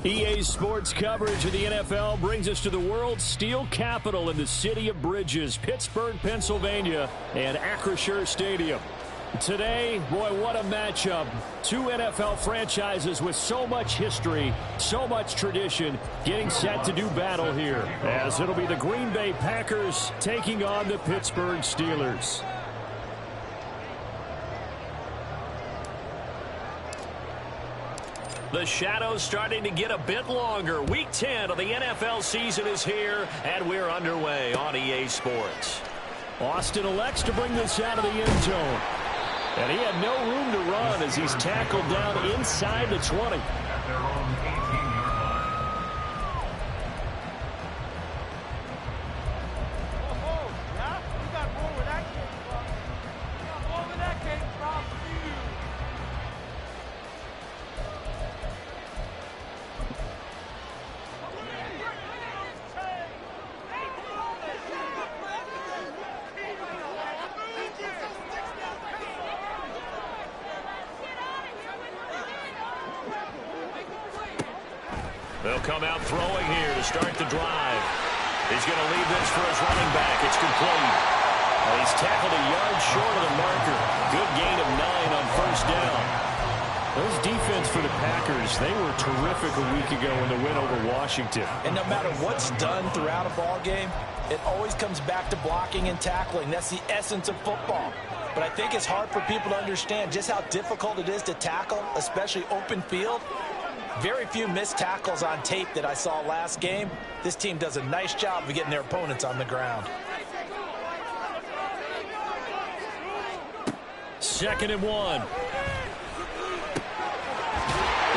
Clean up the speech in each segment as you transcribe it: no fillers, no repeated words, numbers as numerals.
EA Sports coverage of the NFL brings us to the world's steel capital in the city of bridges, Pittsburgh, Pennsylvania, and Acrisure Stadium. Today, boy, what a matchup. Two NFL franchises with so much history, so much tradition, getting set to do battle here, as it'll be the Green Bay Packers taking on the Pittsburgh Steelers. The shadow's starting to get a bit longer. Week 10 of the NFL season is here, and we're underway on EA Sports. Austin elects to bring this out of the end zone. And he had no room to run as he's tackled down inside the 20. They'll come out throwing here to start the drive. He's going to leave this for his running back. It's complete. And he's tackled a yard short of the marker. Good gain of 9 on first down. Those defense for the Packers, they were terrific a week ago in the win over Washington. And no matter what's done throughout a ball game, it always comes back to blocking and tackling. That's the essence of football. But I think it's hard for people to understand just how difficult it is to tackle, especially open field. Very few missed tackles on tape that I saw last game. This team does a nice job of getting their opponents on the ground. 2nd and 1. He's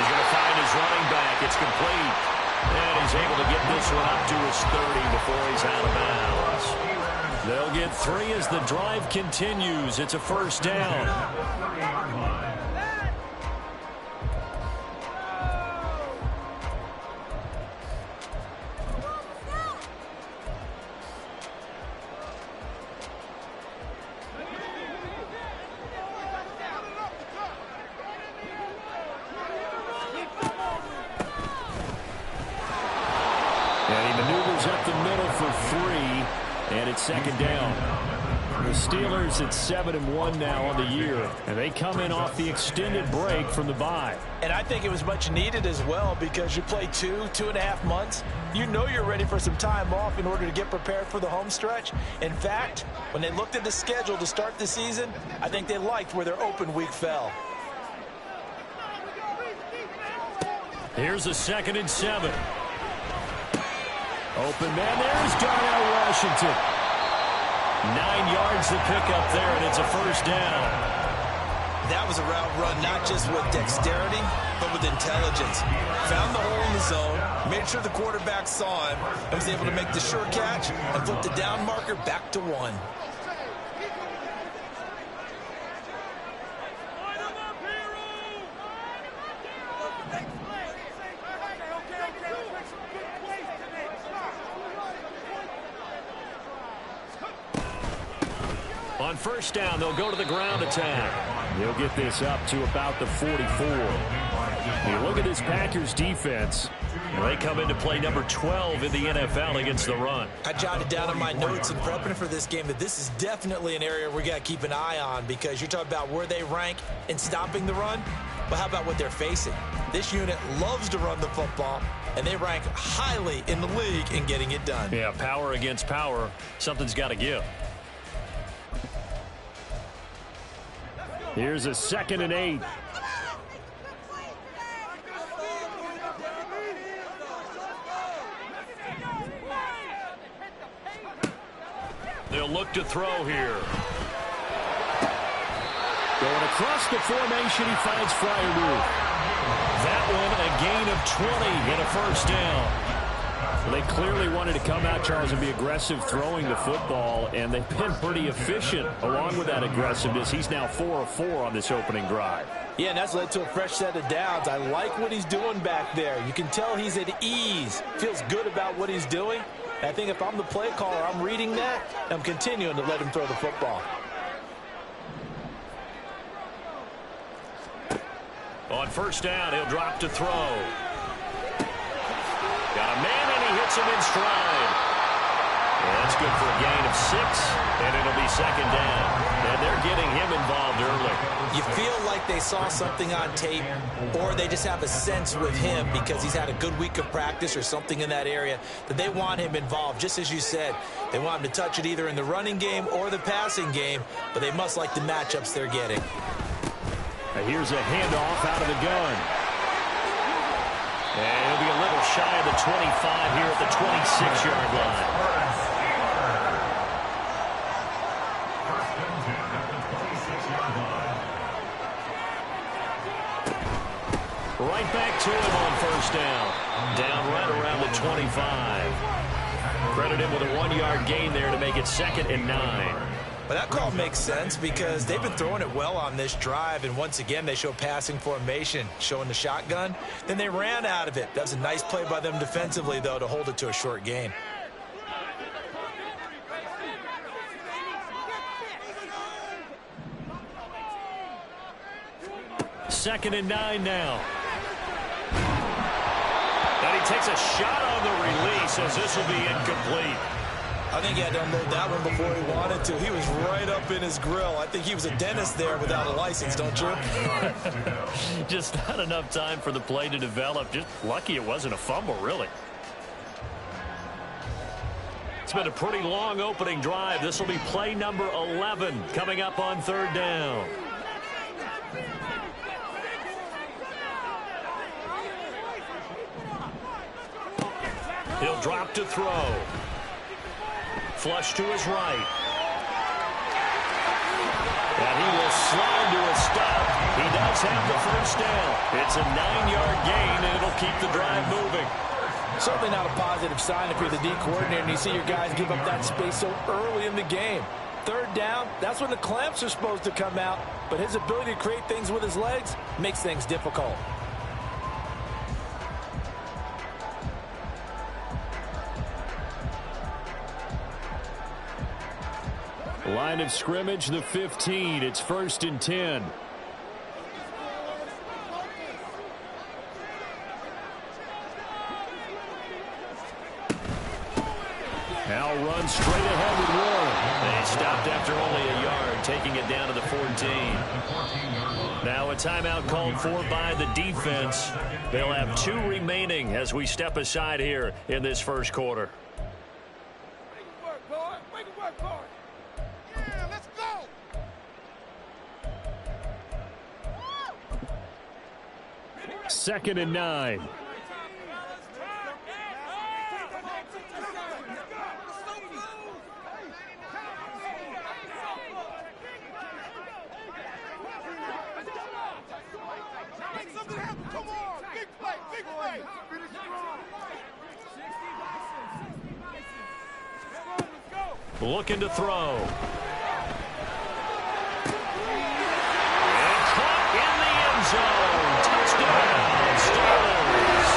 going to find his running back. It's complete. And he's able to get this one up to his 30 before he's out of bounds. They'll get 3 as the drive continues. It's a first down. Up the middle for 3, and it's 2nd down. The Steelers at 7-1 now on the year, and they come in off the extended break from the bye. And I think it was much needed as well, because you play 2.5 months. You know you're ready for some time off in order to get prepared for the home stretch. In fact, when they looked at the schedule to start the season, I think they liked where their open week fell. Here's a 2nd and 7. Open man, there's Darnell Washington. 9 yards to pick up there, and it's a first down. That was a route run, not just with dexterity, but with intelligence. Found the hole in the zone, made sure the quarterback saw him, and was able to make the sure catch and flip the down marker back to 1. On first down, they'll go to the ground attack. They'll get this up to about the 44. You look at this Packers defense. They come into play number 12 in the NFL against the run. I jotted down in my notes in prepping for this game that this is definitely an area we got to keep an eye on, because you're talking about where they rank in stopping the run. But how about what they're facing? This unit loves to run the football, and they rank highly in the league in getting it done. Yeah, power against power. Something's got to give. Here's a 2nd and 8. They'll look to throw here. Going across the formation, he finds Freiermuth. That one a gain of 20 and a first down. Well, they clearly wanted to come out, Charles, and be aggressive throwing the football, and they've been pretty efficient along with that aggressiveness. He's now 4 of 4 on this opening drive. Yeah, and that's led to a fresh set of downs. I like what he's doing back there. You can tell he's at ease, feels good about what he's doing. And I think if I'm the play caller, I'm reading that, and I'm continuing to let him throw the football. On first down, he'll drop to throw. Got a man, and he hits him in stride. And that's good for a gain of 6, and it'll be second down. And they're getting him involved early. You feel like they saw something on tape, or they just have a sense with him because he's had a good week of practice or something in that area that they want him involved. Just as you said, they want him to touch it either in the running game or the passing game, but they must like the matchups they're getting. And here's a handoff out of the gun. And he'll be a little shy of the 25 here at the 26-yard line. Right back to him on first down. Down right around the 25. Credit him with a 1-yard gain there to make it 2nd and 9. But that call makes sense because they've been throwing it well on this drive, and once again they show passing formation, showing the shotgun. Then they ran out of it. That was a nice play by them defensively, though, to hold it to a short gain. Second and 9 now. And he takes a shot on the release as this will be incomplete. I think he had to unload that one before he wanted to. He was right up in his grill. I think he was a dentist there without a license, don't you? Just not enough time for the play to develop. Just lucky it wasn't a fumble, really. It's been a pretty long opening drive. This will be play number 11 coming up on 3rd down. He'll drop to throw. Flush to his right. And he will slide to a stop. He does have the first down. It's a 9-yard gain, and it'll keep the drive moving. Certainly not a positive sign if you're the D coordinator and you see your guys give up that space so early in the game. 3rd down, that's when the clamps are supposed to come out. But his ability to create things with his legs makes things difficult. Line of scrimmage, the 15. It's 1st and 10. Now runs straight ahead with Warren. They stopped after only a yard, taking it down to the 14. Now a timeout called for by the defense. They'll have 2 remaining as we step aside here in this first quarter. Second and 9. Looking to throw. And caught in the end zone. Touchdown, Steelers.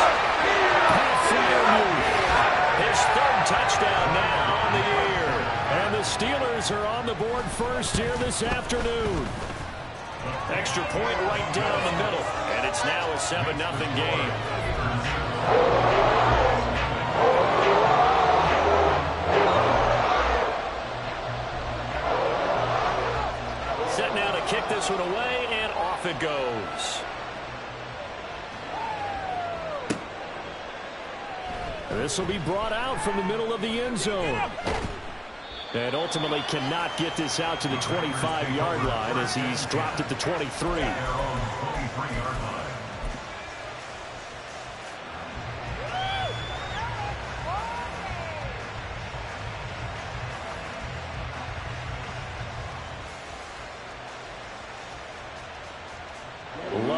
His 3rd touchdown now on the year. And the Steelers are on the board first here this afternoon. Extra point right down the middle. And it's now a 7-0 game. Set now to kick this one away, and off it goes. This will be brought out from the middle of the end zone. And ultimately cannot get this out to the 25-yard line as he's dropped at the 23.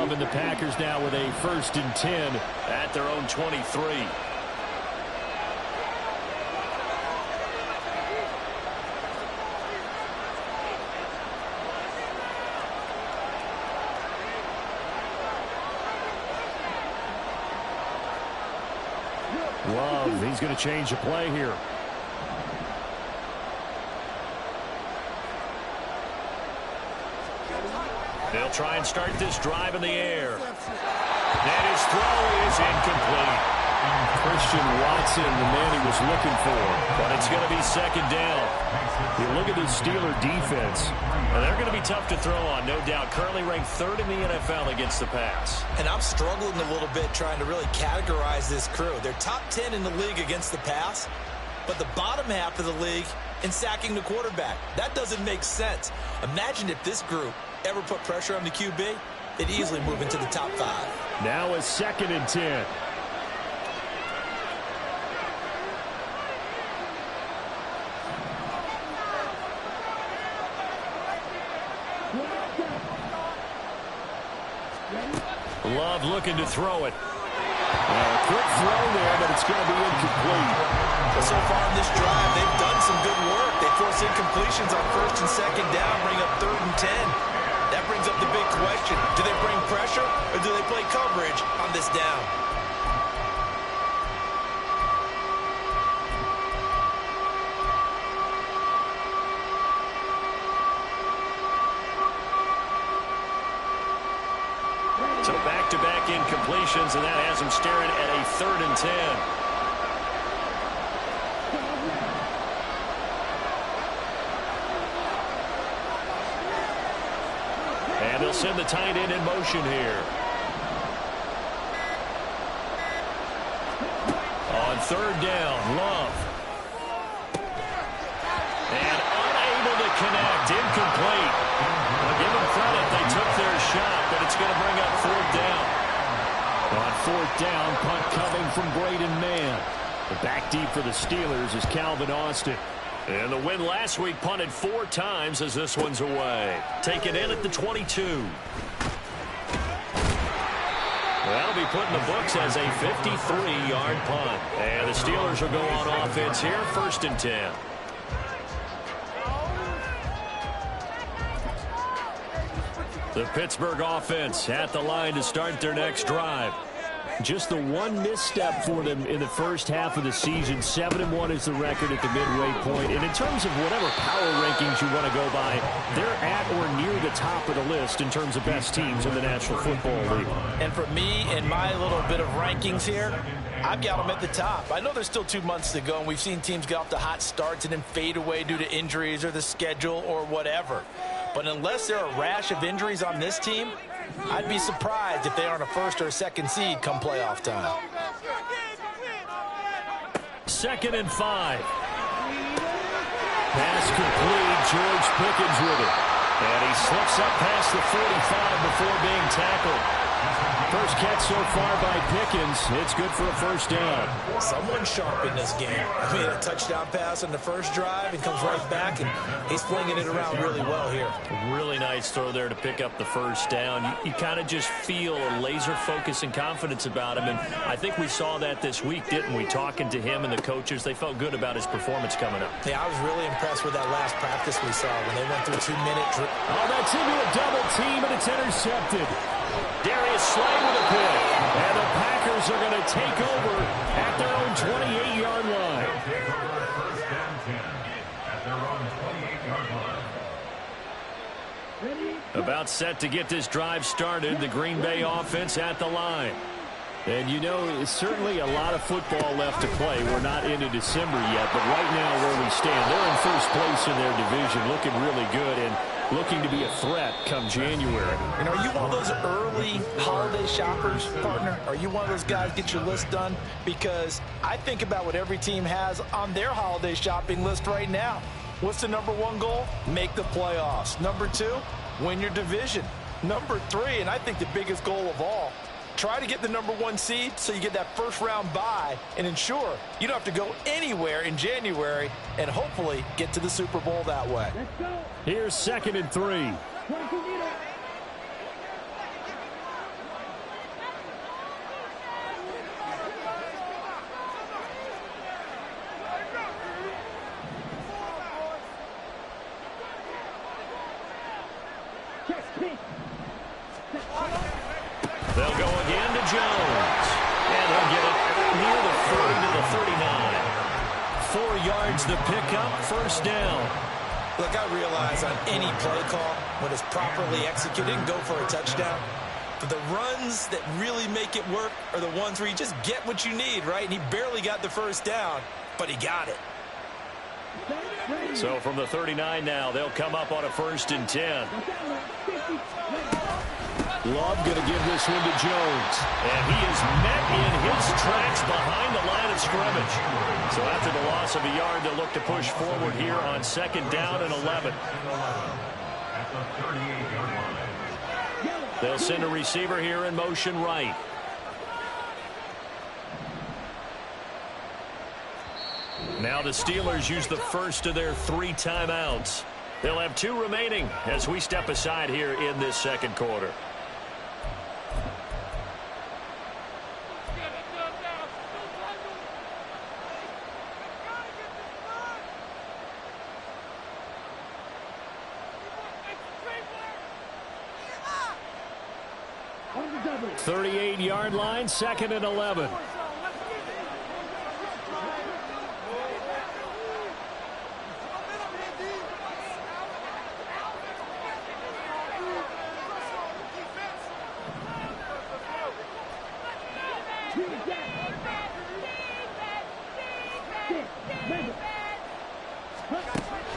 And the Packers now with a 1st and 10 at their own 23. Love, he's going to change the play here. They'll try and start this drive in the air. And his throw is incomplete. Christian Watson, the man he was looking for. But it's going to be second down. You look at the Steeler defense. And they're going to be tough to throw on, no doubt. Currently ranked third in the NFL against the pass. And I'm struggling a little bit trying to really categorize this crew. They're top 10 in the league against the pass, but the bottom half of the league in sacking the quarterback. That doesn't make sense. Imagine if this group ever put pressure on the QB, they'd easily move into the top 5. Now a 2nd and 10. Love looking to throw it. A quick throw there, but it's going to be incomplete. Well, so far in this drive, they've done some good work. They force incompletions on 1st and 2nd down, bring up 3rd and 10. That brings up the big question. Do they bring pressure or do they play coverage on this down? So back-to-back incompletions, and that has them staring at a 3rd and 10. And they'll send the tight end in motion here. On 3rd down, Love. And unable to connect, incomplete. Well, give them credit, they took their shot, but it's going to bring up 4th down. On 4th down, punt coming from Braden Mann. The back deep for the Steelers is Calvin Austin. And the win last week punted 4 times as this one's away. Taken in at the 22. That'll be put in the books as a 53-yard punt. And the Steelers will go on offense here, 1st and 10. The Pittsburgh offense at the line to start their next drive. Just the one misstep for them in the first half of the season. 7-1 is the record at the midway point. And in terms of whatever power rankings you want to go by, they're at or near the top of the list in terms of best teams in the National Football League. And for me, in my little bit of rankings here, I've got them at the top. I know there's still 2 months to go, and we've seen teams get off to hot starts and then fade away due to injuries or the schedule or whatever. But unless there are a rash of injuries on this team, I'd be surprised if they aren't a 1st or a 2nd seed come playoff time. 2nd and 5. Pass complete. George Pickens with it. And he slips up past the 45 before being tackled. First catch so far by Pickens. It's good for a 1st down. Someone's sharp in this game. I mean, a touchdown pass on the first drive and comes right back, and he's flinging it around really well here. Really nice throw there to pick up the 1st down. You kind of just feel a laser focus and confidence about him, and I think we saw that this week, didn't we? Talking to him and the coaches, they felt good about his performance coming up. Yeah, I was really impressed with that last practice we saw when they went through a 2-minute drill. Oh, that's into a double team, and it's intercepted. Darius Slay with a pick. And the Packers are going to take over at their own 28-yard line. About set to get this drive started. The Green Bay offense at the line. And you know, it's certainly a lot of football left to play. We're not into December yet, but right now where we stand, they're in first place in their division, looking really good and looking to be a threat come January. And are you one of those early holiday shoppers, partner? Are you one of those guys get your list done? Because I think about what every team has on their holiday shopping list right now. What's the #1 goal? Make the playoffs. #2, win your division. #3, and I think the biggest goal of all, try to get the #1 seed so you get that first-round bye and ensure you don't have to go anywhere in January and hopefully get to the Super Bowl that way. Here's 2nd and 3. They'll go again to Jones. And he'll get it near the 30 to the 39. 4 yards the pickup, 1st down. Look, I realize on any play call, when it's properly executed and go for a touchdown, But the runs that really make it work are the ones where you just get what you need, right? And he barely got the first down, but he got it. So from the 39 now, they'll come up on a 1st and 10. Love going to give this one to Jones. And he is met in his tracks behind the line of scrimmage. So after the loss of a yard, they'll look to push forward here on 2nd down and 11. They'll send a receiver here in motion right. Now the Steelers use the first of their 3 timeouts. They'll have 2 remaining as we step aside here in this 2nd quarter. The 38-yard line, 2nd and 11.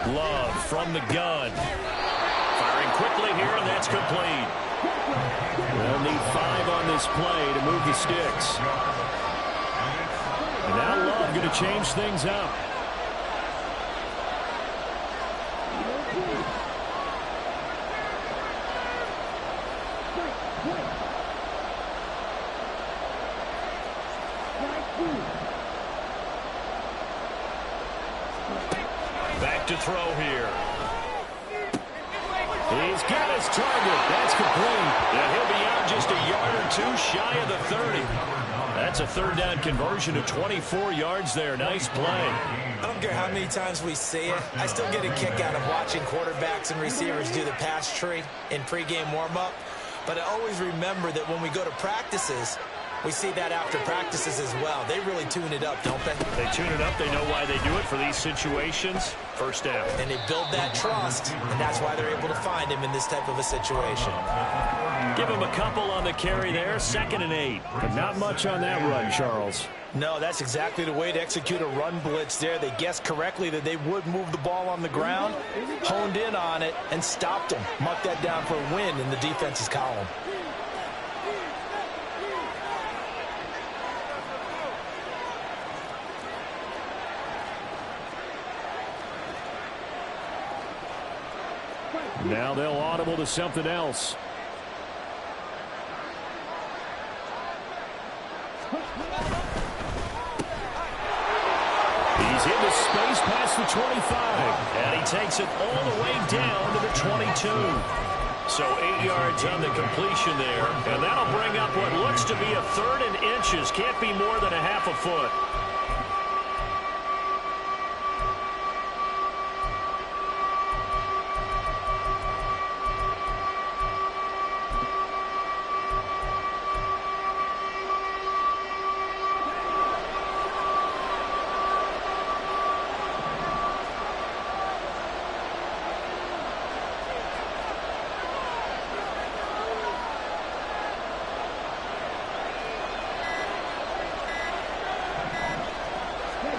Love from the gun. Firing quickly here, and that's complete. They'll need 5 on this play to move the sticks. And now Love going to change things up. Back to throw here. He's got his target. That's complete. And he'll be out just a yard or 2 shy of the 30. That's a 3rd down conversion of 24 yards there. Nice play. I don't care how many times we see it. I still get a kick out of watching quarterbacks and receivers do the pass tree in pregame warm-up. But I always remember that when we go to practices, we see that after practices as well. They really tune it up, don't they? They tune it up. They know why they do it for these situations. 1st down. And they build that trust, and that's why they're able to find him in this type of a situation. Give him a couple on the carry there. 2nd and 8. But not much on that run, Charles. No, that's exactly the way to execute a run blitz there. They guessed correctly that they would move the ball on the ground, honed in on it, and stopped him. Mark that down for a win in the defense's column. Now they'll audible to something else. He's into space past the 25. And he takes it all the way down to the 22. So 8 yards on the completion there. And that'll bring up what looks to be a 3rd and inches. Can't be more than a half a foot.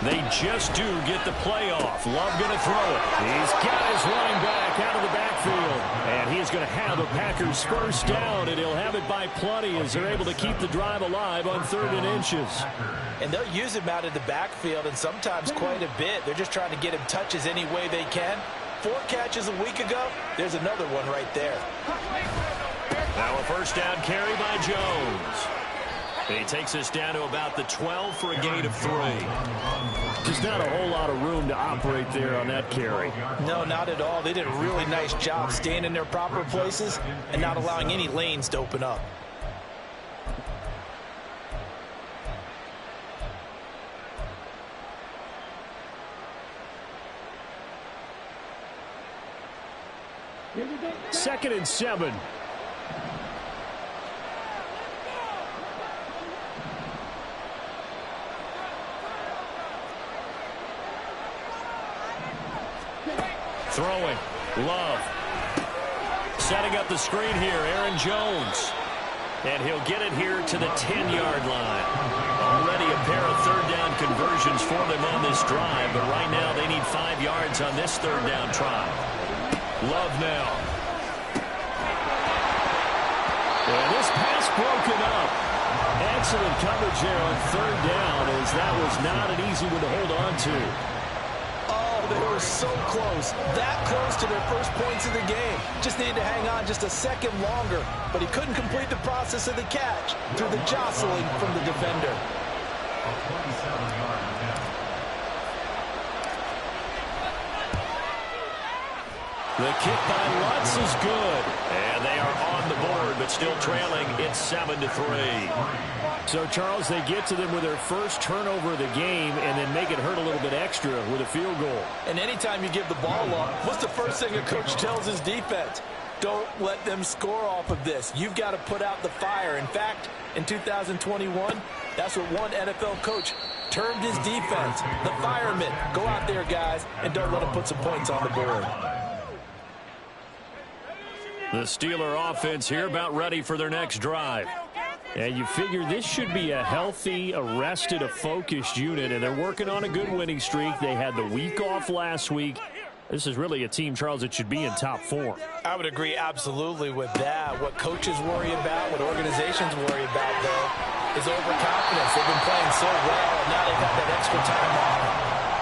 They just do get the play off. Love going to throw it. He's got his running back out of the backfield. And he's going to have a Packers 1st down, and he'll have it by plenty as they're able to keep the drive alive on 3rd and inches. And they'll use him out of the backfield, and sometimes quite a bit. They're just trying to get him touches any way they can. 4 catches a week ago. There's another one right there. Now a 1st down carry by Jones. He takes us down to about the 12 for a gain of 3. Just not a whole lot of room to operate there on that carry. No, not at all. They did a really nice job staying in their proper places and not allowing any lanes to open up. Second and 7. Throwing. Love. Setting up the screen here. Aaron Jones. And he'll get it here to the 10-yard line. Already a pair of third-down conversions for them on this drive, but right now they need 5 yards on this third-down try. Love now. And this pass broken up. Excellent coverage there on third down, as that was not an easy one to hold on to. They were so close, that close to their first points of the game. Just needed to hang on just a second longer, but he couldn't complete the process of the catch through the jostling from the defender. The kick by Lutz is good, and they are on the board, but still trailing. It's 7-3. So, Charles, they get to them with their first turnover of the game and then make it hurt a little bit extra with a field goal. And anytime you give the ball up, what's the first thing a coach tells his defense? Don't let them score off of this. You've got to put out the fire. In fact, in 2021, that's what one NFL coach termed his defense, the firemen. Go out there, guys, and don't let them put some points on the board. The Steeler offense here about ready for their next drive. And you figure this should be a healthy, arrested, a focused unit, and they're working on a good winning streak. They had the week off last week. This is really a team, Charles, that should be in top form. I would agree absolutely with that. What coaches worry about, what organizations worry about, though, is overconfidence. They've been playing so well, and now they've got that extra time off.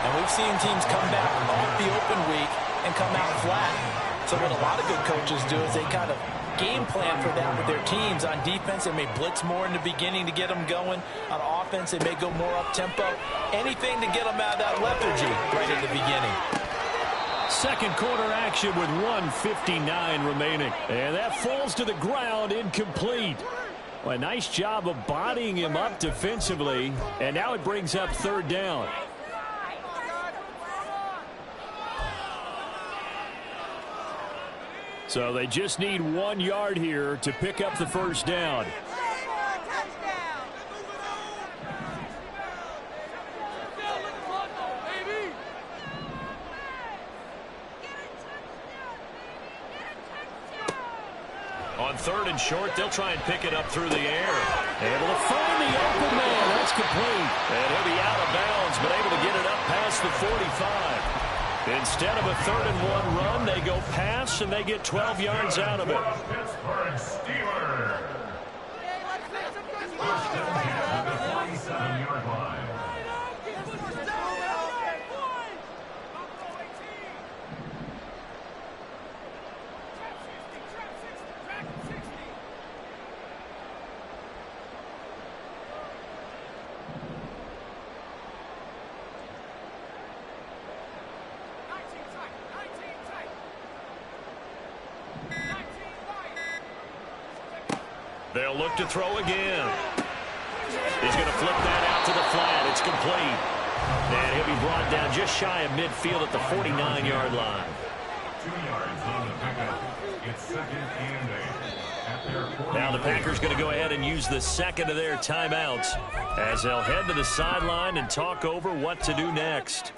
And we've seen teams come back off the open week and come out flat. So what a lot of good coaches do is they kind of game plan for that with their teams. On defense, they may blitz more in the beginning to get them going. On offense, they may go more up-tempo. Anything to get them out of that lethargy right at the beginning. Second quarter action with 1:59 remaining. And that falls to the ground, incomplete. Well, a nice job of bodying him up defensively. And now it brings up third down. So they just need 1 yard here to pick up the first down. On third and short, they'll try and pick it up through the air. Able to find the open man. That's complete. And he'll be out of bounds, but able to get it up past the 45. Instead of a 3rd and 1 run, they go pass, and they get 12 yards out of it. Pittsburgh Steelers. First down at the 47-yard line. They'll look to throw again. He's going to flip that out to the flat. It's complete. And he'll be brought down just shy of midfield at the 49-yard line. 2 yards on the pickup. It's 2nd and 8. At their 40. Now the Packers going to go ahead and use the second of their timeouts as they'll head to the sideline and talk over what to do next.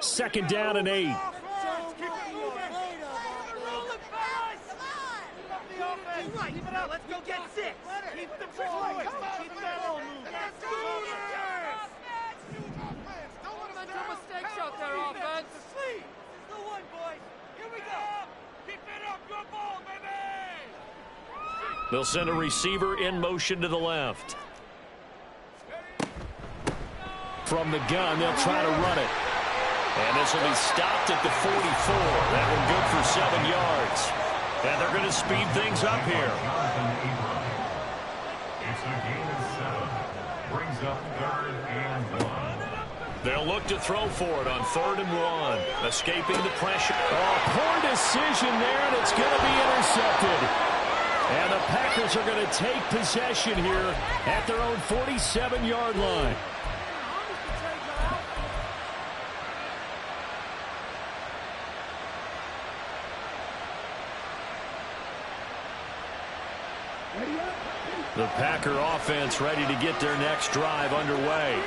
2nd down and 8. Keep it up. Let's go get 6. Keep the ball. Keep the ball moving. Let's do this. Don't let them make mistakes out there, offense. This is the one, boys. Here we go. Keep it up. Good ball, baby. They'll send a receiver in motion to the left. From the gun, they'll try to run it. And this will be stopped at the 44. That one good for 7 yards. And they're going to speed things up here. It's a gain of 7. Brings up 3rd and 1. They'll look to throw for it on 3rd and 1. Escaping the pressure. Oh, poor decision there, and it's going to be intercepted. And the Packers are going to take possession here at their own 47-yard line. The Packer offense ready to get their next drive underway.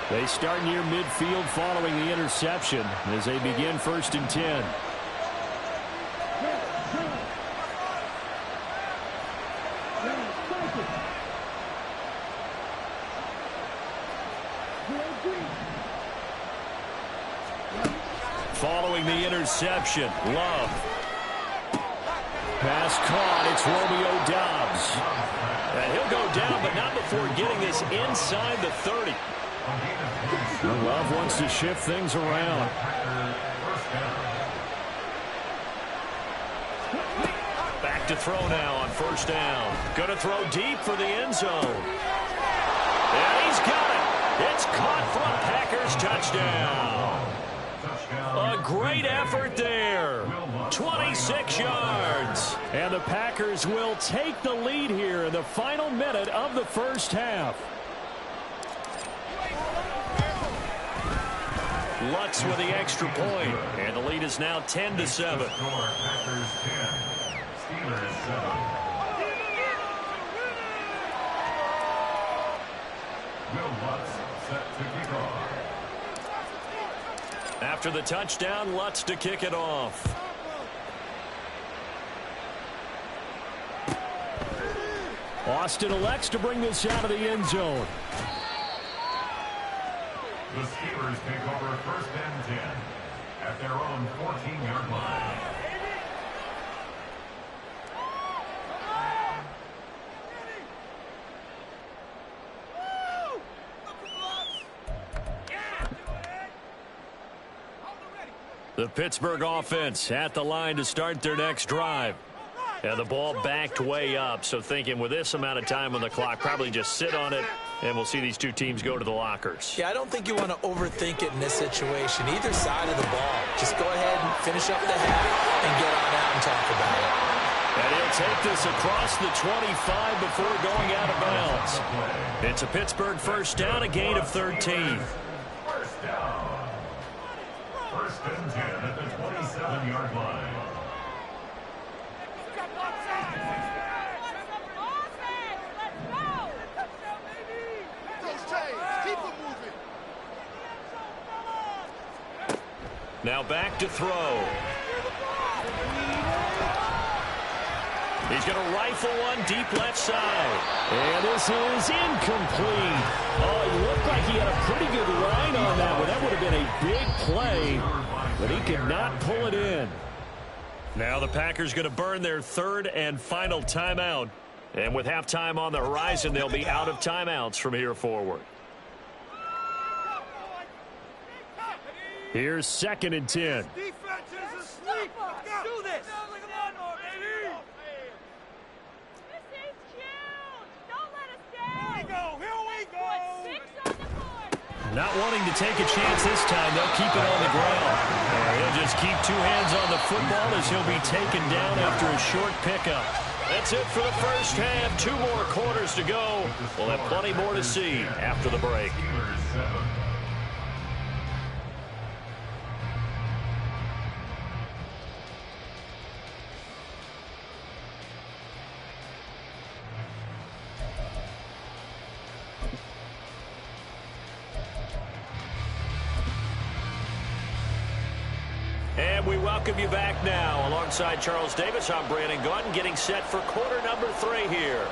They start near midfield following the interception as they begin 1st and 10. following the interception. Love. Pass caught. It's Romeo Doubs. And he'll go down, but not before getting this inside the 30. Love wants to shift things around. Back to throw now on first down. Going to throw deep for the end zone. And he's got it. It's caught for a Packers touchdown. A great effort there. 26 yards. And the Packers will take the lead here in the final minute of the first half. Lutz with the extra point. And the lead is now 10-7. Packers 10, Steelers 7. Will Lutz set to kick off. After the touchdown, Lutz to kick it off. Austin elects to bring this out of the end zone. The Steelers take over first and 10 at their own 14-yard line. The Pittsburgh offense at the line to start their next drive. And the ball backed way up, so thinking with this amount of time on the clock, probably just sit on it, and we'll see these two teams go to the lockers. Yeah, I don't think you want to overthink it in this situation. Either side of the ball. Just go ahead and finish up the half and get on out and talk about it. And he'll take this across the 25 before going out of bounds. It's a Pittsburgh first down, a gain of 13. First down. First and 10 at the 27-yard line. Now back to throw. He's going to rifle one deep left side. And this is incomplete. Oh, it looked like he had a pretty good line on that one. That would have been a big play, but he could not pull it in. Now the Packers going to burn their third and final timeout. And with halftime on the horizon, they'll be out of timeouts from here forward. Here's second and 10. Defense is asleep. Let's do this. Come on, baby. This is huge. Don't let us down. Here we go. Put 6 on the board. Not wanting to take a chance this time, they'll keep it on the ground. And he'll just keep two hands on the football as he'll be taken down after a short pickup. That's it for the first half. 2 more quarters to go. We'll have plenty more to see after the break. Steelers 7. And we welcome you back now. Alongside Charles Davis, I'm Brandon Gaudin, getting set for quarter number 3 here.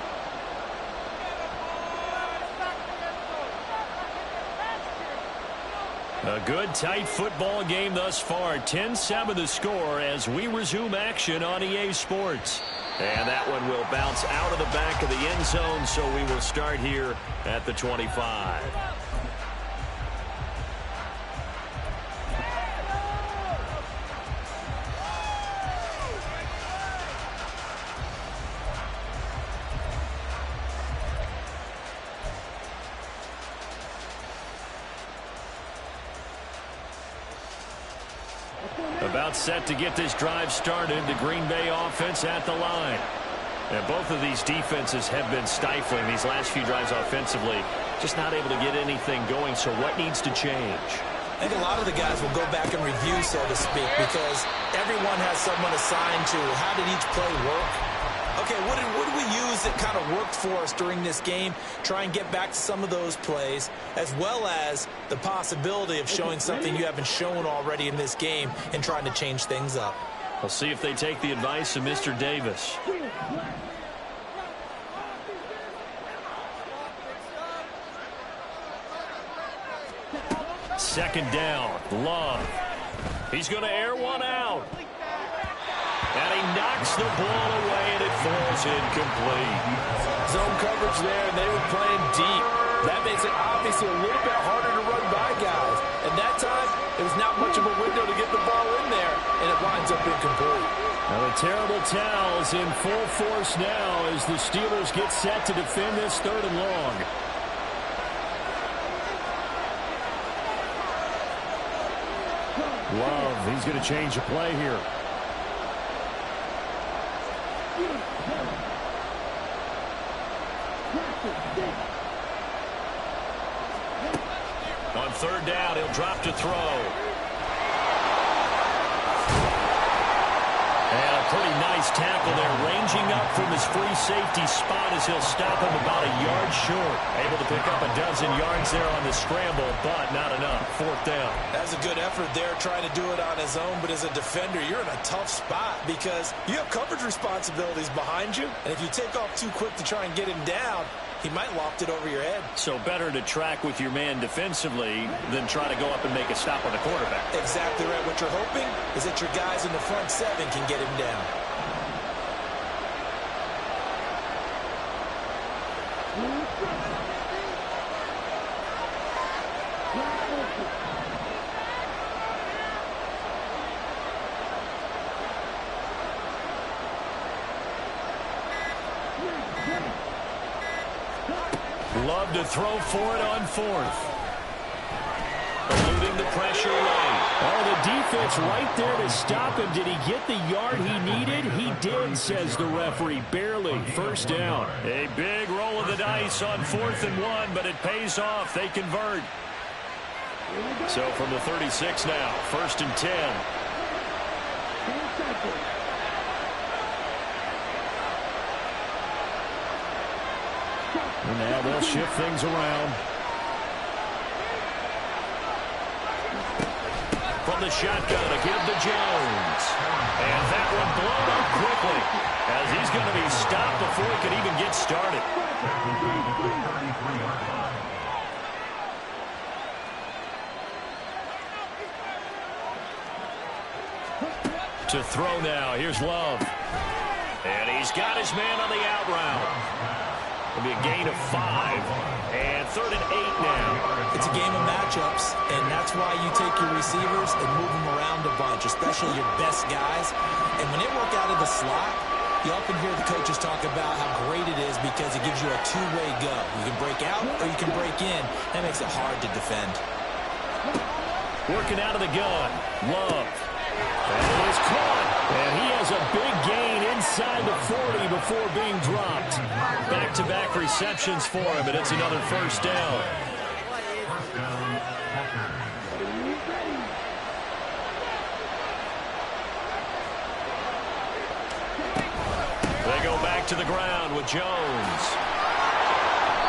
A good, tight football game thus far. 10-7 the score as we resume action on EA Sports. And that one will bounce out of the back of the end zone, so we will start here at the 25. About set to get this drive started. The Green Bay offense at the line. And both of these defenses have been stifling these last few drives offensively. Just not able to get anything going. So what needs to change? I think a lot of the guys will go back and review, so to speak, because everyone has someone assigned to how did each play work. Okay, what did we use that kind of worked for us during this game? Try and get back to some of those plays, as well as the possibility of showing something you haven't shown already in this game and trying to change things up. We'll see if they take the advice of Mr. Davis. Second down, Love. He's going to air one out. And he knocks the ball away, and it falls incomplete. Zone coverage there, and they were playing deep. That makes it obviously a little bit harder to run by guys. And that time, it was not much of a window to get the ball in there, and it winds up incomplete. Now the terrible towels in full force now as the Steelers get set to defend this 3rd and long. Love, he's going to change the play here. On 3rd down, he'll drop to throw. And a pretty nice tackle there, ranging up from his free safety spot as he'll stop him about a yard short. Able to pick up a dozen yards there on the scramble, but not enough. 4th down. That's a good effort there, trying to do it on his own, but as a defender, you're in a tough spot because you have coverage responsibilities behind you, and if you take off too quick to try and get him down, he might loft it over your head. So better to track with your man defensively than try to go up and make a stop on the quarterback. Exactly right. What you're hoping is that your guys in the front 7 can get him down. Love to throw for it on 4th. Eluding the pressure late. Oh, the defense right there to stop him. Did he get the yard he needed? He did, says the referee. Barely. 1st down. A big roll of the dice on 4th and 1, but it pays off. They convert. So from the 36 now, 1st and 10. And now they'll shift things around. From the shotgun, a give to Jones. And that one blown up quickly as he's going to be stopped before he could even get started. To throw now, here's Love. And he's got his man on the out route. It'll be a gain of 5. And 3rd and 8 now. It's a game of matchups, and that's why you take your receivers and move them around a bunch, especially your best guys. And when they work out of the slot, you often hear the coaches talk about how great it is because it gives you a two-way go. You can break out or you can break in. That makes it hard to defend. Working out of the gun. Love. And it is caught. And he has a big gain inside the 40 before being dropped. Back-to-back receptions for him, and it's another 1st down. They go back to the ground with Jones.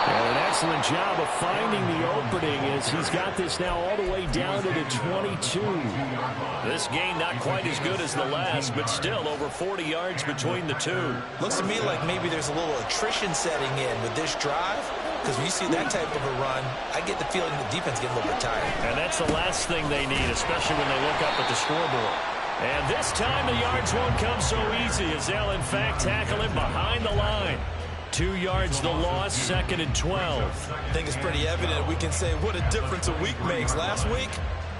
And an excellent job of finding the opening as he's got this now all the way down to the 22. This gain not quite as good as the last, but still over 40 yards between the two. Looks to me like maybe there's a little attrition setting in with this drive, because when you see that type of a run, I get the feeling the defense getting a little bit tired. And that's the last thing they need, especially when they look up at the scoreboard. And this time the yards won't come so easy as they'll in fact tackle him behind the line. 2 yards the loss, 2nd and 12. I think it's pretty evident we can say what a difference a week makes. Last week,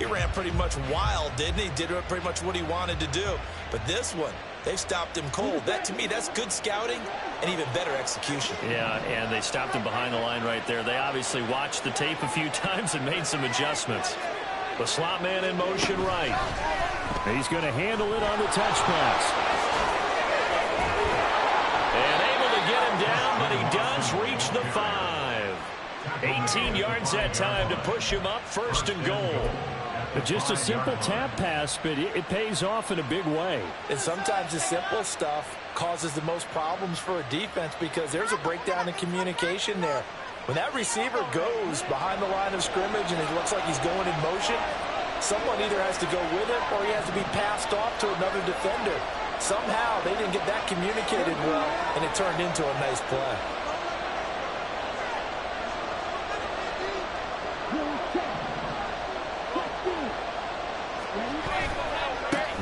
he ran pretty much wild, didn't he? Did pretty much what he wanted to do. But this one, they've stopped him cold. That, to me, that's good scouting and even better execution. Yeah, and they stopped him behind the line right there. They obviously watched the tape a few times and made some adjustments. The slot man in motion right. He's going to handle it on the touch pass. And able to get him down, but he does reach the 5. 18 yards that time to push him up, 1st and goal. But just a simple tap pass, but it pays off in a big way. And sometimes the simple stuff causes the most problems for a defense because there's a breakdown in communication there. When that receiver goes behind the line of scrimmage and it looks like he's going in motion, someone either has to go with him or he has to be passed off to another defender. Somehow they didn't get that communicated well, and it turned into a nice play.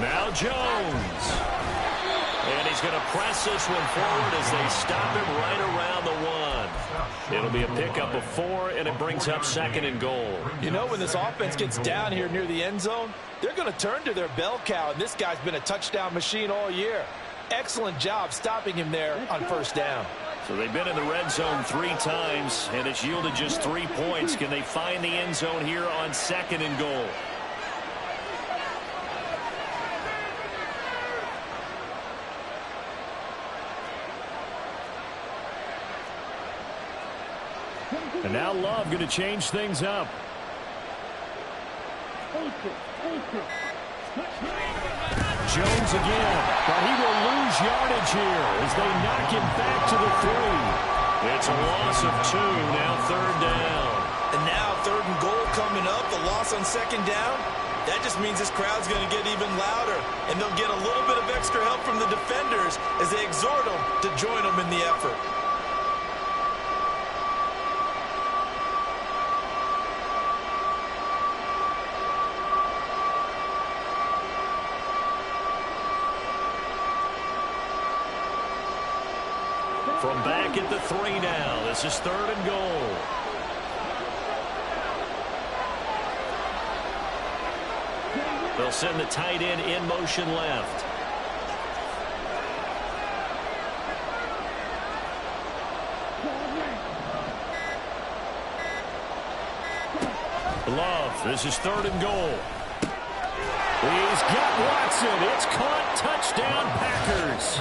Now Jones. And he's going to press this one forward as they stop him right around the 1. It'll be a pickup of 4, and it brings up 2nd and goal. You know, when this offense gets down here near the end zone, they're going to turn to their bell cow, and this guy's been a touchdown machine all year. Excellent job stopping him there on 1st down. So they've been in the red zone 3 times, and it's yielded just 3 points. Can they find the end zone here on 2nd and goal? And now Love going to change things up. Jones again, but he will lose yardage here as they knock him back to the 3. It's a loss of 2, now 3rd down. And now 3rd and goal coming up, the loss on 2nd down. That just means this crowd's going to get even louder, and they'll get a little bit of extra help from the defenders as they exhort them to join them in the effort. From back at the 3 now. This is 3rd and goal. They'll send the tight end in motion left. Love. This is 3rd and goal. He's got Watson. It's caught. Touchdown, Packers.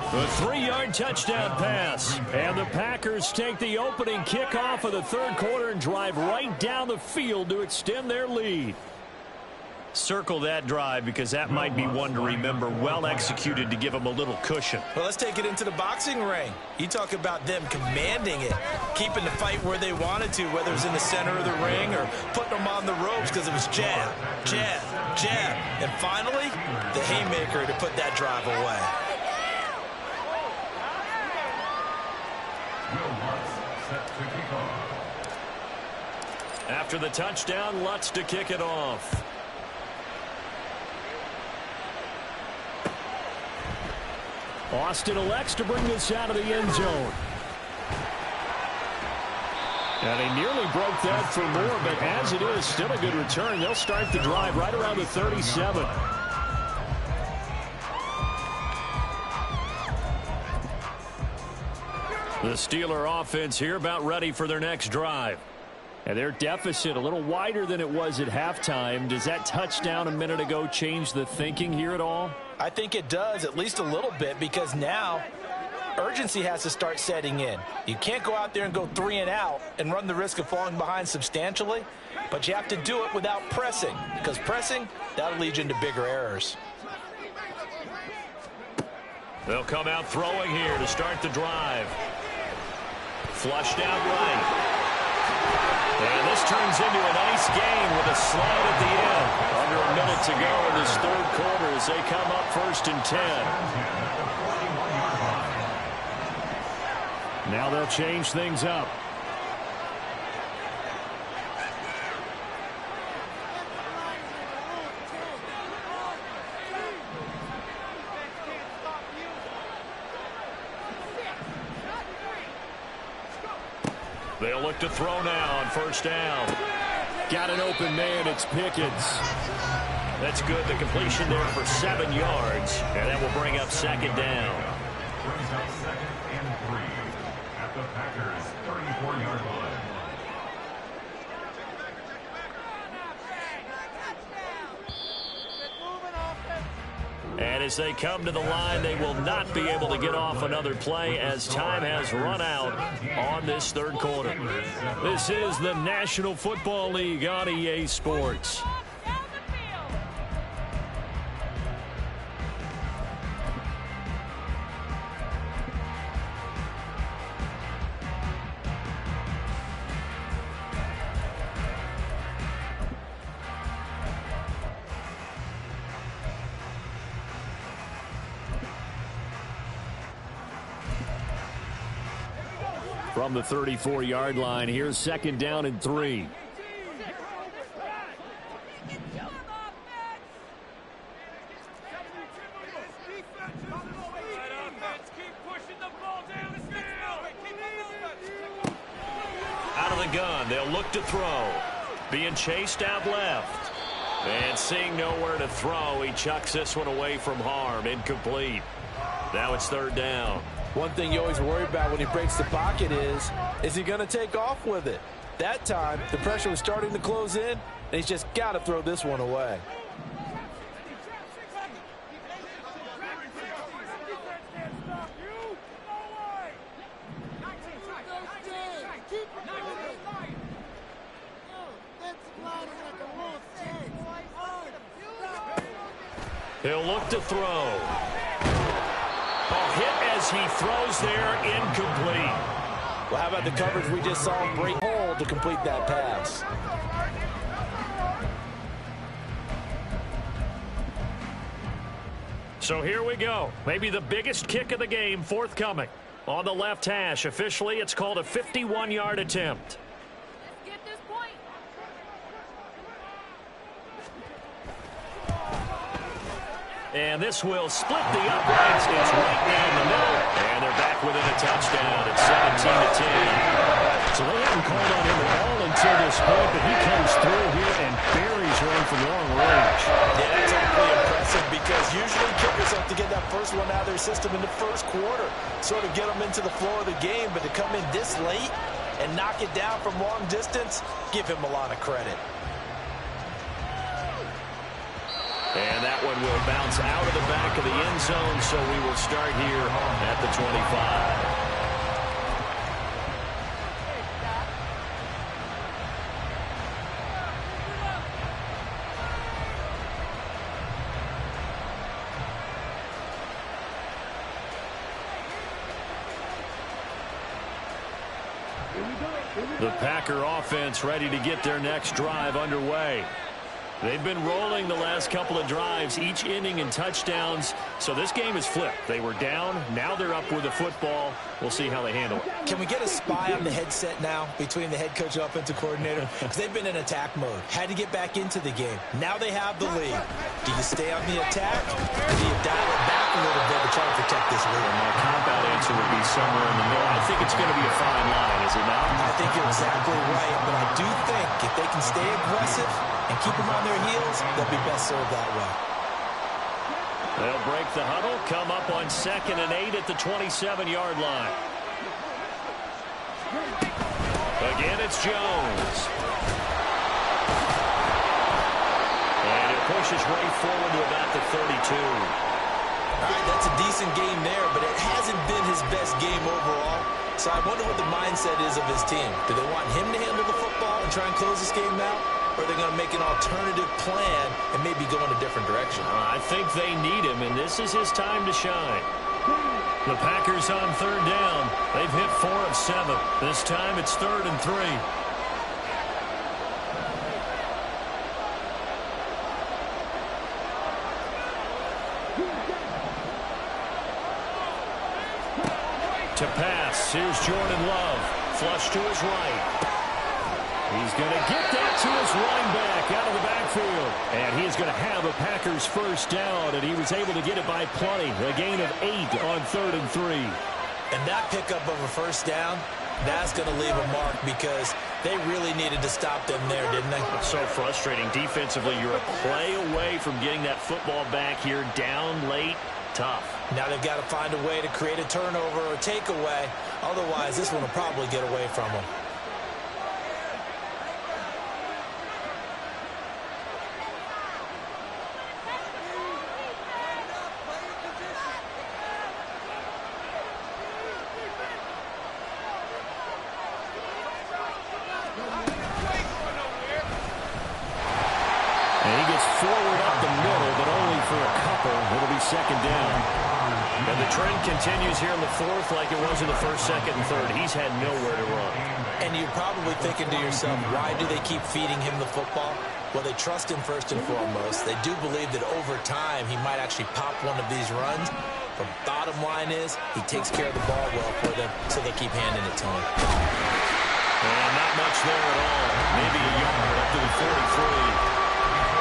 A 3-yard touchdown pass. And the Packers take the opening kickoff of the 3rd quarter and drive right down the field to extend their lead. Circle that drive because that might be one to remember. Well executed to give them a little cushion. Well, let's take it into the boxing ring. You talk about them commanding it, keeping the fight where they wanted to, whether it's in the center of the ring or putting them on the ropes because it was jab, jab, jab. And finally, the haymaker to put that drive away. After the touchdown, Lutz to kick it off. Austin elects to bring this out of the end zone. And he nearly broke that for more, but as it is, still a good return. They'll start the drive right around the 37. The Steeler offense here about ready for their next drive. And their deficit a little wider than it was at halftime. Does that touchdown a minute ago change the thinking here at all? I think it does, at least a little bit, because now urgency has to start setting in. You can't go out there and go 3 and out and run the risk of falling behind substantially, but you have to do it without pressing, because pressing, that'll lead you into bigger errors. They'll come out throwing here to start the drive. Flushed out right. And this turns into a nice game with a slide at the end. Under a minute to go in this 3rd quarter as they come up 1st and 10. Now they'll change things up. They'll look to throw now on 1st down. Got an open man. It's Pickens. That's good. The completion there for 7 yards. And that will bring up 2nd down. Brings up 2nd and 3 at the Packers' 34-yard line. And as they come to the line, they will not be able to get off another play as time has run out on this 3rd quarter. This is the National Football League on EA Sports. From the 34-yard line, here's 2nd down and 3. the gun. They'll look to throw. Being chased out left. And seeing nowhere to throw, he chucks this one away from harm. Incomplete. Now it's third down. One thing you always worry about when he breaks the pocket is he going to take off with it? That time, the pressure was starting to close in, and he's just got to throw this one away. He'll look to throw. Hit as he throws there, incomplete. Well, how about the coverage we just saw break hole to complete that pass? So here we go. Maybe the biggest kick of the game forthcoming. On the left hash, officially, it's called a 51-yard attempt. Let's get this point. And this will split the uprights. It's right down the middle. And they're back within a touchdown. It's 17-10. So they haven't called on him at all until this point, but he comes through here and buries one from long range. Yeah, that's pretty impressive because usually kickers have to get that first one out of their system in the first quarter, sort of get them into the flow of the game, but to come in this late and knock it down from long distance, give him a lot of credit. And that one will bounce out of the back of the end zone, so we will start here at the 25. The Packer offense ready to get their next drive underway. They've been rolling the last couple of drives, each inning in touchdowns. So this game is flipped. They were down. Now they're up with the football. We'll see how they handle it. Can we get a spy on the headset now between the head coach and offensive coordinator? Because they've been in attack mode. Had to get back into the game. Now they have the lead. Do you stay on the attack? Or do you dial it back a little bit to try to protect this lead? My compound answer would be somewhere in the middle. I think it's going to be a fine line, is it not? I think you're exactly right. But I do think if they can stay aggressive and keep them on their heels, they'll be best served that way. They'll break the huddle, come up on 2nd and 8 at the 27-yard line. Again, it's Jones. And it pushes right forward to about the 32. All right, that's a decent game there, but it hasn't been his best game overall. So I wonder what the mindset is of his team. Do they want him to handle the football and try and close this game out? Or are they going to make an alternative plan and maybe go in a different direction? I think they need him, and this is his time to shine. The Packers on 3rd down. They've hit 4 of 7. This time it's 3rd and 3. To pass, here's Jordan Love. Flush to his right. He's going to get that to his running back out of the backfield. And he is going to have a Packers first down, and he was able to get it by plenty. A gain of 8 on 3rd and 3. And that pickup of a first down, that's going to leave a mark because they really needed to stop them there, didn't they? It's so frustrating. Defensively, you're a play away from getting that football back here down late. Tough. Now they've got to find a way to create a turnover or a takeaway. Otherwise, this one will probably get away from them. Forward up the middle, but only for a couple. It'll be 2nd down. And the trend continues here in the 4th like it was in the 1st, 2nd, and 3rd. He's had nowhere to run. And you're probably thinking to yourself, why do they keep feeding him the football? Well, they trust him first and foremost. They do believe that over time he might actually pop one of these runs. But bottom line is he takes care of the ball well for them, so they keep handing it to him. And not much there at all. Maybe a yard up to the 43.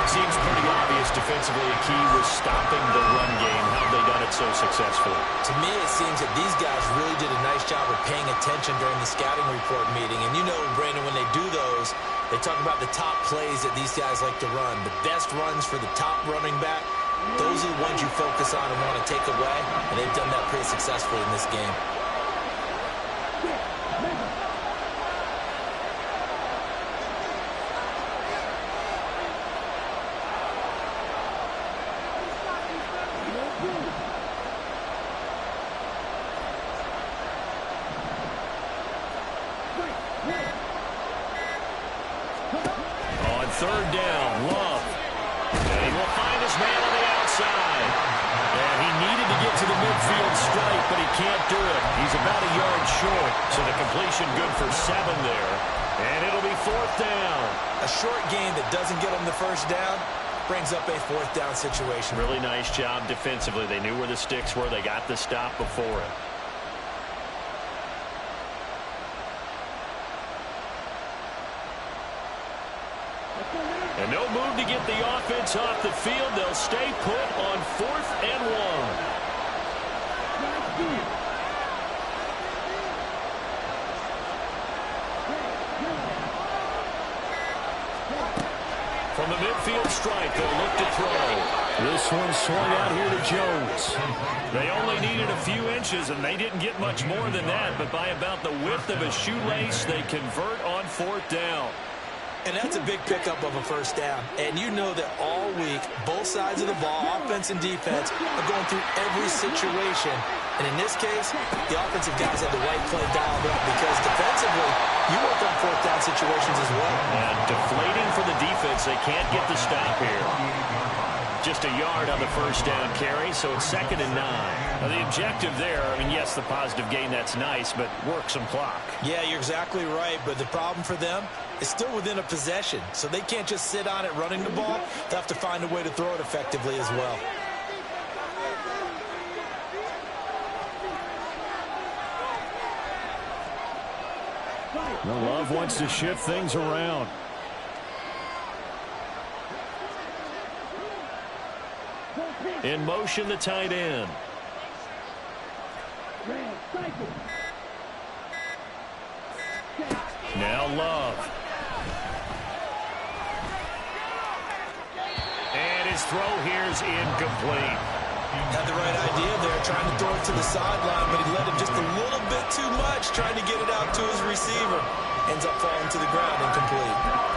Seems pretty obvious coach, defensively a key was stopping the run game. How have they done it so successfully? To me, it seems that these guys really did a nice job of paying attention during the scouting report meeting. And you know, Brandon, when they do those, they talk about the top plays that these guys like to run. The best runs for the top running back, those are the ones you focus on and want to take away. And they've done that pretty successfully in this game. On third down, Love. And he will find his man on the outside. And he needed to get to the midfield stripe, but he can't do it. He's about a yard short, so the completion good for 7 there. And it'll be 4th down. A short gain that doesn't get them the first down brings up a 4th down situation. Really nice job defensively. They knew where the sticks were. They got the stop before it. And no move to get the offense off the field. They'll stay put on 4th and 1. From the midfield stripe, they'll look to throw. This one swung out here to Jones. They only needed a few inches, and they didn't get much more than that. But by about the width of a shoelace, they convert on 4th down. And that's a big pickup of a first down. And you know that all week, both sides of the ball, offense and defense, are going through every situation. And in this case, the offensive guys had the right play dialed up because defensively, you work on 4th down situations as well. And deflating for the defense. They can't get the stop here. Just a yard on the first down carry, so it's 2nd and 9. Now the objective there, I mean, yes, the positive gain, that's nice, but work some clock. Yeah, you're exactly right, but the problem for them is still within a possession, so they can't just sit on it running the ball. They'll have to find a way to throw it effectively as well. Well, Love wants to shift things around. In motion, the tight end. Now Love. And his throw here's incomplete. Had the right idea there, trying to throw it to the sideline, but he let him just a little bit too much, trying to get it out to his receiver. Ends up falling to the ground, incomplete.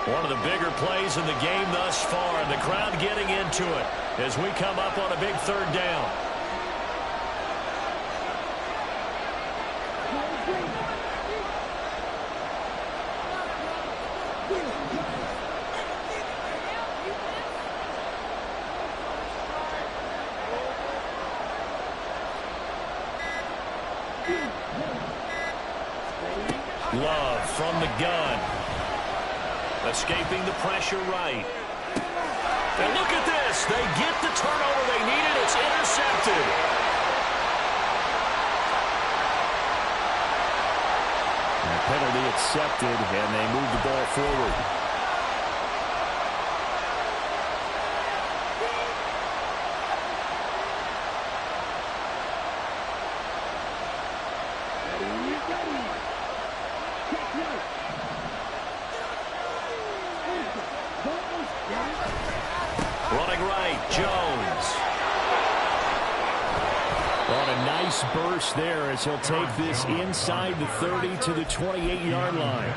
One of the bigger plays in the game thus far, and the crowd getting into it as we come up on a big 3rd down. Love from the gun. Escaping the pressure right. And look at this. They get the turnover they needed. It's intercepted. And penalty accepted, and they move the ball forward. Running right, Jones. On a nice burst there as he'll take this inside the 30 to the 28-yard line.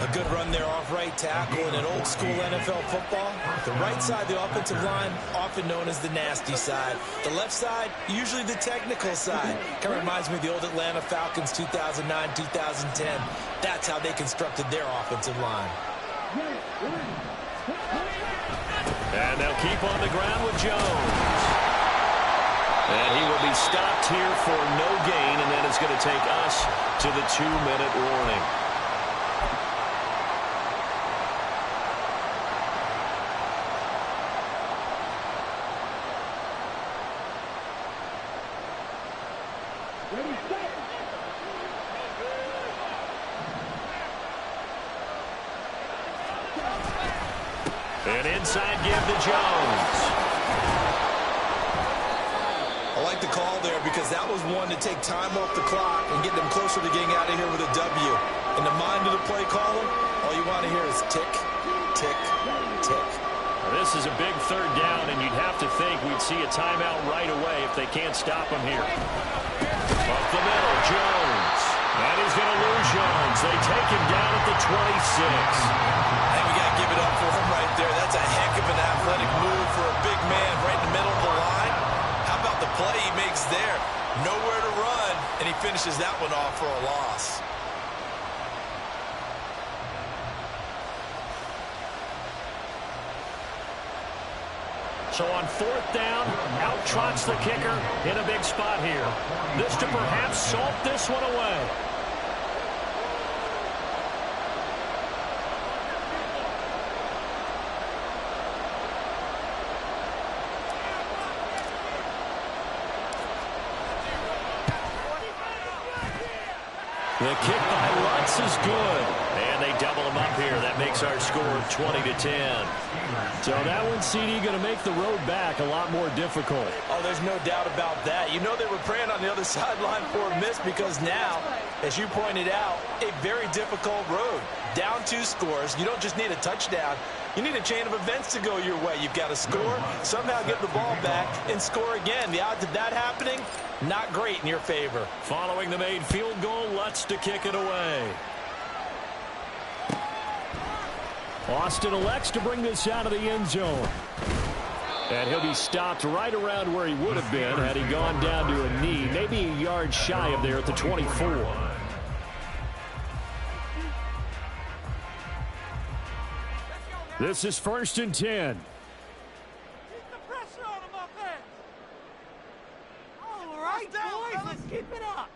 A good run there off right tackle in an old school NFL football. The right side, the offensive line, often known as the nasty side. The left side, usually the technical side. Kind of reminds me of the old Atlanta Falcons 2009, 2010. That's how they constructed their offensive line. And they'll keep on the ground with Jones. And he will be stopped here for no gain, and then it's going to take us to the 2-minute warning. An inside give to Jones. I like the call there because that was one to take time off the clock and get them closer to getting out of here with a W. In the mind of the play caller, all you want to hear is tick, tick, tick. This is a big third down, and you'd have to think we'd see a timeout right away if they can't stop him here. Up the middle, Jones. And he's going to lose Jones. They take him down at the 26. I think we got to give it up for him right there. That's a heck of an athletic move for a big man right in the middle of the line. How about the play he makes there? Nowhere to run, and he finishes that one off for a loss. So on fourth down, out trots the kicker in a big spot here. This to perhaps salt this one away. The kick by Lutz is good. And they double him up here. That makes our score 20-10. So that one, CD, going to make the road back a lot more difficult. Oh, there's no doubt about that. You know they were praying on the other sideline for a miss because now, as you pointed out, a very difficult road. Down 2 scores. You don't just need a touchdown. You need a chain of events to go your way. You've got to score, somehow get the ball back, and score again. The odds of that happening, not great in your favor. Following the made field goal, Lutz to kick it away. Austin elects to bring this out of the end zone. And he'll be stopped right around where he would have been had he gone down to a knee, maybe a yard shy of there at the 24. This is 1st and 10. Keep the pressure on him up there. All right, boys, let's keep it up.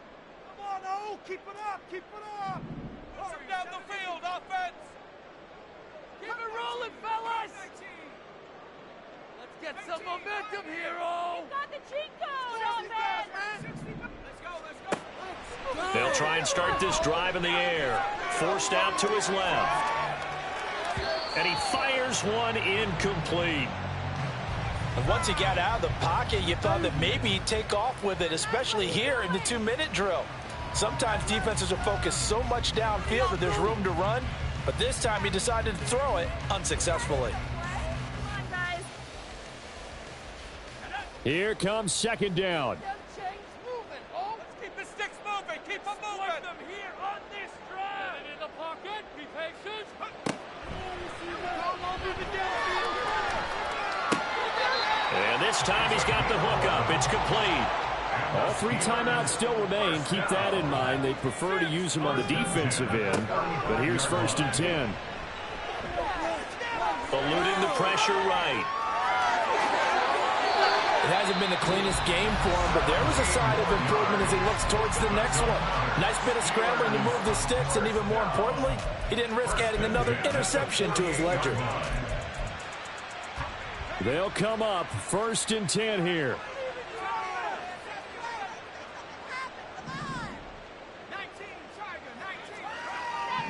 Come on, O, keep it up, keep it up. Push him down the field, offense. Keep it rolling, fellas. Let's get some momentum here, O. Got the cheat code, offense. Let's go. They'll try and start this drive in the air. Forced out to his left. And he fires one incomplete. And once he got out of the pocket, you thought that maybe he'd take off with it, especially here in the 2-minute drill. Sometimes defenses are focused so much downfield that there's room to run, but this time he decided to throw it unsuccessfully. Come on, guys. Here comes 2nd down. Change moving, O. Let's keep the sticks moving, keep them moving. Put them here on this drive. In the pocket, be patient. And this time he's got the hook up. It's complete. All 3 timeouts still remain. Keep that in mind. They prefer to use him on the defensive end. But here's 1st and 10. Eluding the pressure right. It hasn't been the cleanest game for him, but there was a sign of improvement as he looks towards the next one. Nice bit of scrambling to move the sticks, and even more importantly, he didn't risk adding another interception to his ledger. They'll come up 1st and 10 here. 19, Tiger, 19.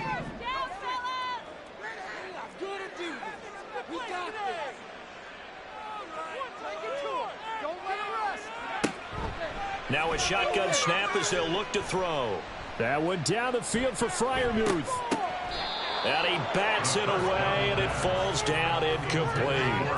First down, fellas. I'm gonna do this. We got this. Take it to him. Don't let him rest. Now a shotgun snap as they'll look to throw. That one down the field for Freiermuth. And he bats it away, and it falls down incomplete.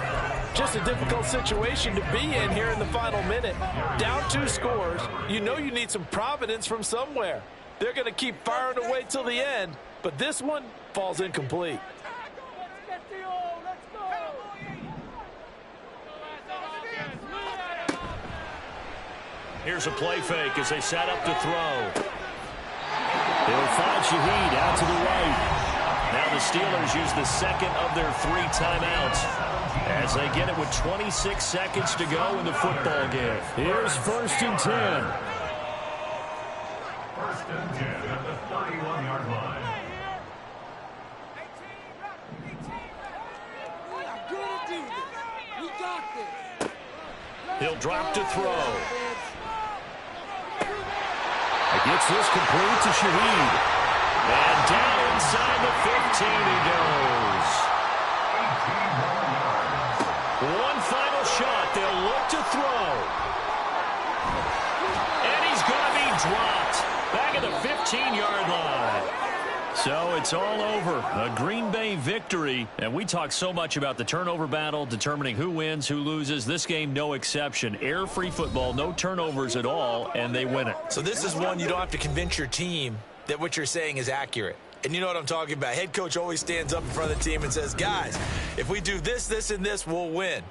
Just a difficult situation to be in here in the final minute. Down 2 scores, you know you need some providence from somewhere. They're going to keep firing away till the end, but this one falls incomplete. Let's get the O. Let's go. Here's a play fake as they set up to throw. They'll find Shaheed out to the right. Now the Steelers use the second of their 3 timeouts as they get it with 26 seconds to go in the football game. Here's 1st and 10. 1st and 10 at the 31-yard line. I'm gonna do this. We got this. He'll drop to throw. He gets this complete to Shaheed. And down inside the 15 he goes. throw. And he's going to be dropped back at the 15-yard line. So it's all over. A Green Bay victory. And we talk so much about the turnover battle, determining who wins, who loses. This game, no exception. Air-free football, no turnovers at all, and they win it. So this is one you don't have to convince your team that what you're saying is accurate. And you know what I'm talking about. Head coach always stands up in front of the team and says, guys, if we do this, this, and this, we'll win.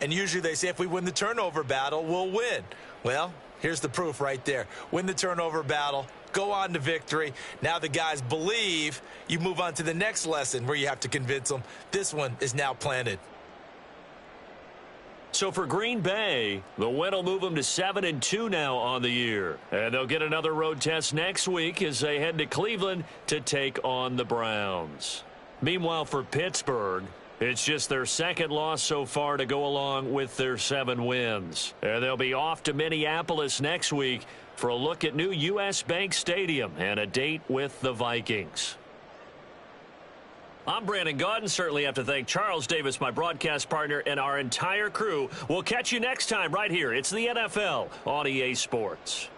And usually they say if we win the turnover battle, we'll win. Well, here's the proof right there. Win the turnover battle. Go on to victory. Now the guys believe. You move on to the next lesson where you have to convince them. This one is now planted. So for Green Bay, the win will move them to 7-2 now on the year. And they'll get another road test next week as they head to Cleveland to take on the Browns. Meanwhile, for Pittsburgh, it's just their second loss so far to go along with their 7 wins. And they'll be off to Minneapolis next week for a look at new U.S. Bank Stadium and a date with the Vikings. I'm Brandon Gaudin. Certainly have to thank Charles Davis, my broadcast partner, and our entire crew. We'll catch you next time right here. It's the NFL on EA Sports.